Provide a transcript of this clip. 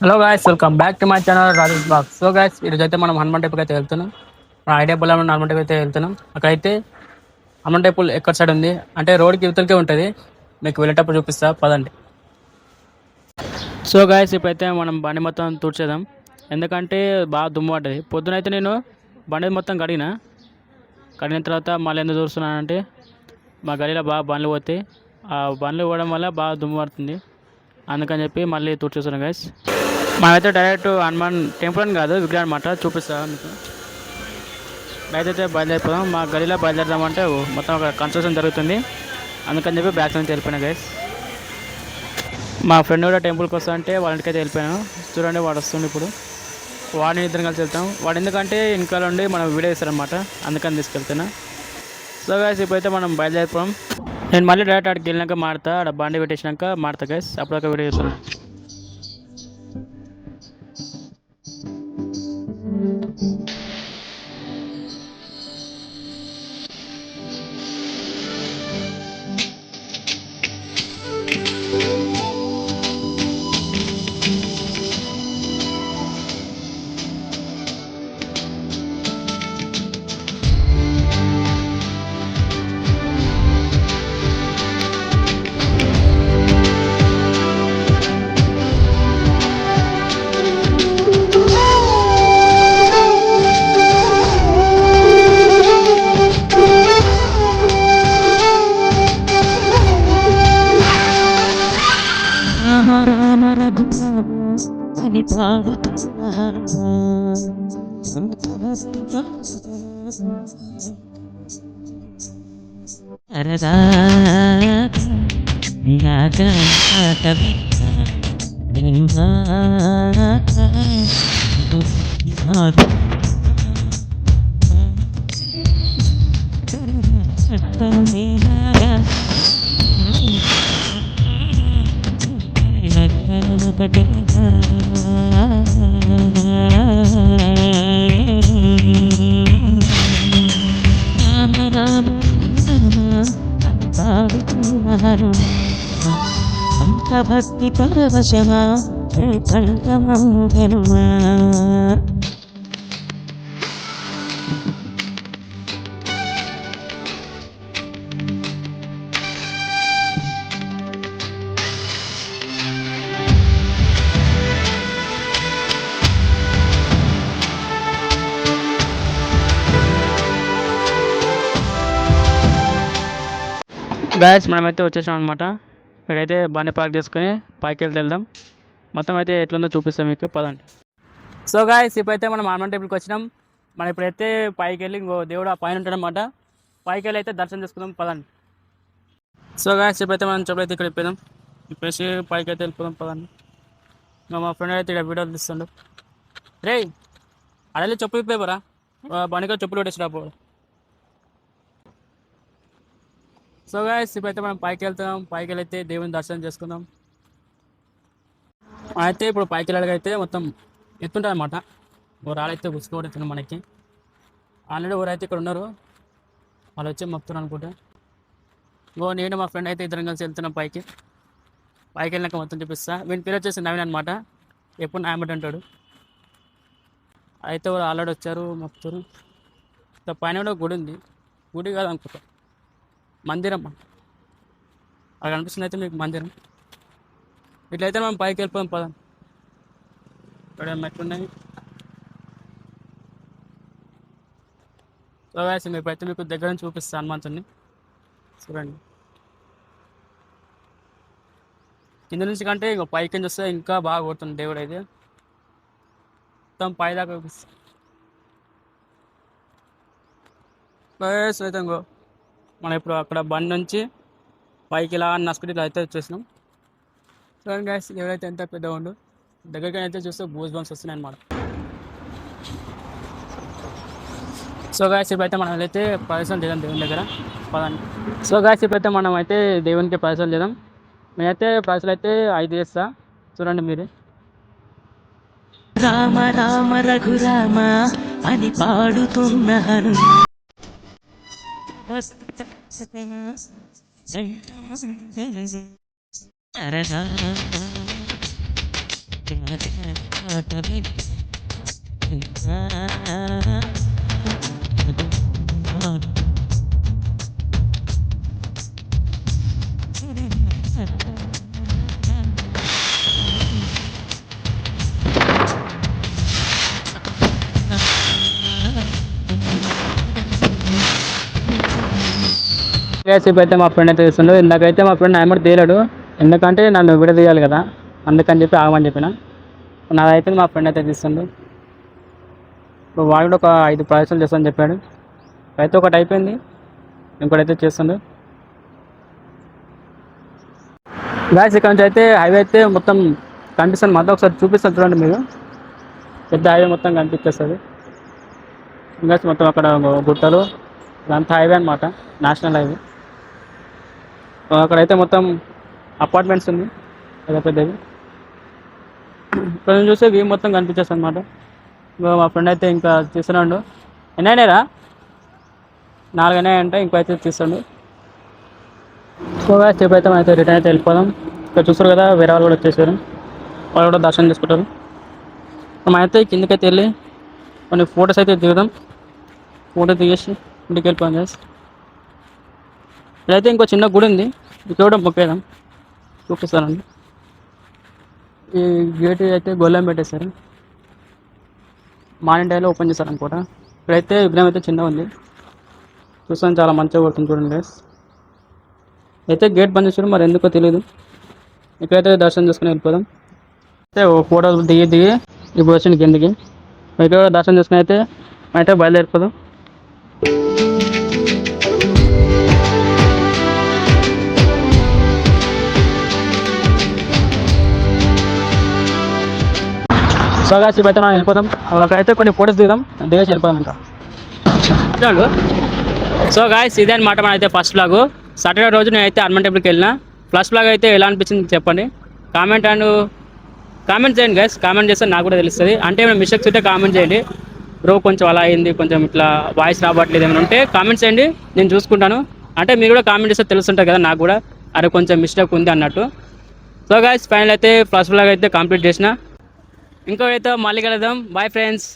Hello guys, welcome back to my channel Rajesh blog. So guys, ఈరోజు అయితే మనం హనుమాన్ టెంపుల్కి అయితే వెళ్తున్నాం. మన ఐడియా పొలం హనుమాన్ టెంపుల్ అయితే వెళ్తున్నాం. అక్కడైతే హనుమాన్ టెంపుల్ ఎక్కడ సైడ్ ఉంది అంటే రోడ్కి ఇవతలకే ఉంటుంది. మీకు వెళ్ళేటప్పుడు చూపిస్తా పదండి. సో గాయ్స్, ఇప్పుడైతే మనం బండి మొత్తం తుడిచేద్దాం. ఎందుకంటే బాగా దుమ్ము పడ్డది. పొద్దునైతే నేను బండి మొత్తం కడిగిన తర్వాత మళ్ళీ ఎందుకు చూస్తున్నానంటే మా గడిలో బాగా బండ్లు పోతాయి. ఆ బండ్లు పోవడం వల్ల బాగా దుమ్ము పడుతుంది. అందుకని చెప్పి మళ్ళీ తుడిచేస్తున్నాం గాయ్స్. మనమైతే డైరెక్ట్ హనుమాన్ టెంపుల్ అని కాదు, విగ్రహం అనమాట. చూపిస్తా మీకు. బయట అయితే బయలుదేరిపోదాం. మా గదిలో బయలుదేరదామంటే మొత్తం ఒక కన్స్ట్రక్షన్ జరుగుతుంది. అందుకని చెప్పి బ్యాక్ నుంచి వెళ్ళిపోయినా గైస్. మా ఫ్రెండ్ కూడా టెంపుల్కి వస్తా అంటే వాళ్ళ ఇంటికైతే వెళ్ళిపోయాను. చూడండి, వాడు వస్తుంది ఇప్పుడు. వాడిని ఇద్దరం కలిసి వెళ్తాం. వాడు ఎందుకంటే ఇంట్లో ఉండి మనం వీడియో ఇస్తారనమాట, అందుకని తీసుకెళ్తున్నా. సో గైస్, ఇప్పుడైతే మనం బయలుదేరిపోయాం. నేను మళ్ళీ డైరెక్ట్ అక్కడికి వెళ్ళినాక మాడతా, అక్కడ బండి పెట్టేసినాక మాడతా గైస్. అప్పుడొక వీడియో చేస్తున్నాను. అని పాడుతున్నారు అంత భక్తి పరవశమా కంఠమా గాయస్, మనమైతే వచ్చేసాం అనమాట. ఇక్కడైతే బండి పార్క్ చేసుకొని పైకి వెళ్దాం. మొత్తం అయితే ఎట్లుందో చూపిస్తాం మీకు, పదండి. సో గాయస్, ఇప్పుడైతే మనం హనుమాన్ టెంపుల్కి వచ్చినాం. మనం ఇప్పుడైతే పైకి వెళ్ళి ఇంకో దేవుడు ఆ పైన ఉంటాడనమాట. పైకి వెళ్ళి అయితే దర్శనం చేసుకుందాం, పదండి. సో గాయస్, ఇప్పుడైతే మనం చెప్పులైతే ఇక్కడ ఇప్పిద్దాం. ఇప్పేసి పైకి అయితే వెళ్ళిపోదాం, పదండి. మా ఫ్రెండ్ అయితే ఇక్కడ వీడియోలు తీస్తుండు. రే అడలి చెప్పులు ఇప్పేవరా, బండిగా చెప్పులు పెట్టేసిరాపో. సో గాయస్, ఇప్పుడైతే మనం పైకి వెళ్తాం. పైకి వెళ్తే దేవుని దర్శనం చేసుకుందాం. అయితే ఇప్పుడు పైకి వెళ్ళగైతే మొత్తం ఎత్తుంటుంది అనమాట. రాళ్ళైతే గుచ్చుకోవడుతుంది మనకి. ఆల్రెడీ ఊరైతే ఇక్కడ ఉన్నారు, వాళ్ళు వచ్చి మొక్కుతున్నారు అనుకుంటా. నేను మా ఫ్రెండ్ అయితే ఇద్దరం కలిసి వెళ్తున్నాం పైకి. పైకి వెళ్ళినాక మొత్తం చూపిస్తా. వీని పేరు వచ్చేసి నవీన్ అనమాట. ఎప్పుడు నాయమటి అంటాడు. అయితే వాళ్ళు ఆల్రెడీ వచ్చారు, మొక్కుతారు. ఇంకా పైన కూడా గుడి ఉంది. గుడి కాదు అనుకుంటా, మందిరం. అక్కడ కనిపిస్తుంది అయితే మీకు మందిరం. ఇట్లయితే మనం పైకి వెళ్ళిపోయాం, పదం. ఇక్కడ మెట్లున్నాయి. సో గాయ్స్, ఇప్పుడైతే మీకు దగ్గర నుంచి చూపిస్తాను హనుమంతుడిని. చూడండి, కింద నుంచి కంటే ఇంకో పైకి నుంచి వస్తే ఇంకా బాగా కొడుతుంది దేవుడు అయితే. మొత్తం పై దాకా చూపిస్తాను. అయితే ఇంకో మనం ఇప్పుడు అక్కడ బండి నుంచి పైకి ఇలా నసుకుని ఇలా అయితే వచ్చేసినాం. చూడండి గాయస్, ఎవరైతే ఎంత పెద్దగా ఉండు, దగ్గరికి అయితే చూస్తే బూజ్ బంప్స్ వస్తున్నాయి అనమాట. సో గాయస్, ఇప్పుడైతే మనం అయితే ప్రదర్శన చేద్దాం దేవుని దగ్గర, పదండి. సో గాయస్, ఇప్పుడైతే మనం అయితే దేవునికి ప్రదర్శన చేద్దాం. నేనైతే ప్రదర్శన అయితే 5 చేస్తా, చూడండి మీరే. రామ రామ రఘురామ అని పాడుతున్నారు. రేపు అయితే మా ఫ్రెండ్ అయితే తీస్తుండు. ఇందాకైతే మా ఫ్రెండ్ ఆయన తీయలేడు, ఎందుకంటే నన్ను విడదీయాలి కదా, అందుకని చెప్పి ఆగమని చెప్పిన. నాదైతే మా ఫ్రెండ్ అయితే తీస్తుండు. ఇప్పుడు వాడు కూడా ఒక 5 ప్రదర్శనలు చేస్తానని చెప్పాడు. అయితే ఒకటి అయిపోయింది, ఇంకోటైతే చేస్తుండు. గాయస్ ఇక్కడ నుంచి అయితే హైవే అయితే మొత్తం కనిపిస్తుంది. మొత్తం ఒకసారి చూపిస్తాను చూడండి మీరు. పెద్ద హైవే మొత్తం కనిపించేస్తుంది. ఇంకా మొత్తం అక్కడ గుట్టలు, ఇదంతా హైవే అనమాట, నేషనల్ హైవే. అక్కడైతే మొత్తం అపార్ట్మెంట్స్ ఉంది పెద్ద పెద్దవి. ఇక్కడ నుంచి చూస్తే వ్యూ మొత్తం కనిపించేస్తుంది అనమాట. మా ఫ్రెండ్ అయితే ఇంకా తీస్తున్నాడు. ఎన్నైనారా 4 అయినాయంటే ఇంకో అయితే తీస్తాడు. సో స్టెప్ అయితే మనం అయితే రిటర్న్ అయితే వెళ్ళిపోదాం. ఇక్కడ చూస్తారు కదా వేరే వాళ్ళు కూడా వచ్చేసారు, వాళ్ళు కూడా దర్శనం చేసుకుంటారు. మనం అయితే కిందకైతే వెళ్ళి కొన్ని ఫొటోస్ అయితే దిగుదాం. ఫోటో దిగేసి ఇంటికి వెళ్ళిపోయాం చేసి. ఇక్కడైతే ఇంకో చిన్న గుడి ఉంది, ఇక్కడ కూడా మొక్కేదాం, చూపిస్తానండి. ఈ గేట్ అయితే గొల్లెం పెట్టేశారు, మార్నింగ్ టైంలో ఓపెన్ చేశారు అనుకుంటా. ఇక్కడైతే విగ్రహం అయితే చిన్నగా ఉంది, చూస్తాను చాలా మంచిగా కొడుతుంది చూడండి గైస్. అయితే గేట్ బంద్ చేసారు, మరి ఎందుకో తెలియదు. ఇక్కడైతే దర్శనం చేసుకుని వెళ్ళిపోదాం. అయితే ఓ ఫోటోలు దిగి ఇప్పుడు వచ్చింది కిందికి. ఇక్కడ కూడా దర్శనం చేసుకుని అయితే బయలుదేరిపోదాం. సో గాయస్ అయితే మనం వెళ్ళిపోదాం. అక్కడైతే కొన్ని ఫోటోస్ దిగుదాం, దిగేసి వెళ్ళిపోదాం ఇంకా. సో గాయస్ ఇదే అనమాట మన అయితే ఫస్ట్ బ్లాగ్. సాటర్డే రోజు నేనైతే హనుమాన్ టెంపుల్కి వెళ్ళిన. ఫస్ట్ బ్లాగ్ అయితే ఎలా అనిపించింది చెప్పండి, కామెంట్ చేయండి గైస్. కామెంట్ చేస్తే నాకు కూడా తెలుస్తుంది. అంటే ఏమైనా మిస్టేక్స్ ఉంటే కామెంట్ చేయండి. బ్రో కొంచెం అలా అయింది, కొంచెం ఇట్లా వాయిస్ రావట్లేదు ఏమైనా ఉంటే కామెంట్ చేయండి, నేను చూసుకుంటాను. అంటే మీరు కూడా కామెంట్ చేస్తే తెలుస్తుంటాయి కదా నాకు కూడా, అరే కొంచెం మిస్టేక్ ఉంది అన్నట్టు. సో గాయస్ ఫైనల్ అయితే ఫస్ట్ బ్లాగ్ అయితే కంప్లీట్ చేసిన. ఇంకో అయితే మళ్ళీ కలుద్దాం. Bye friends.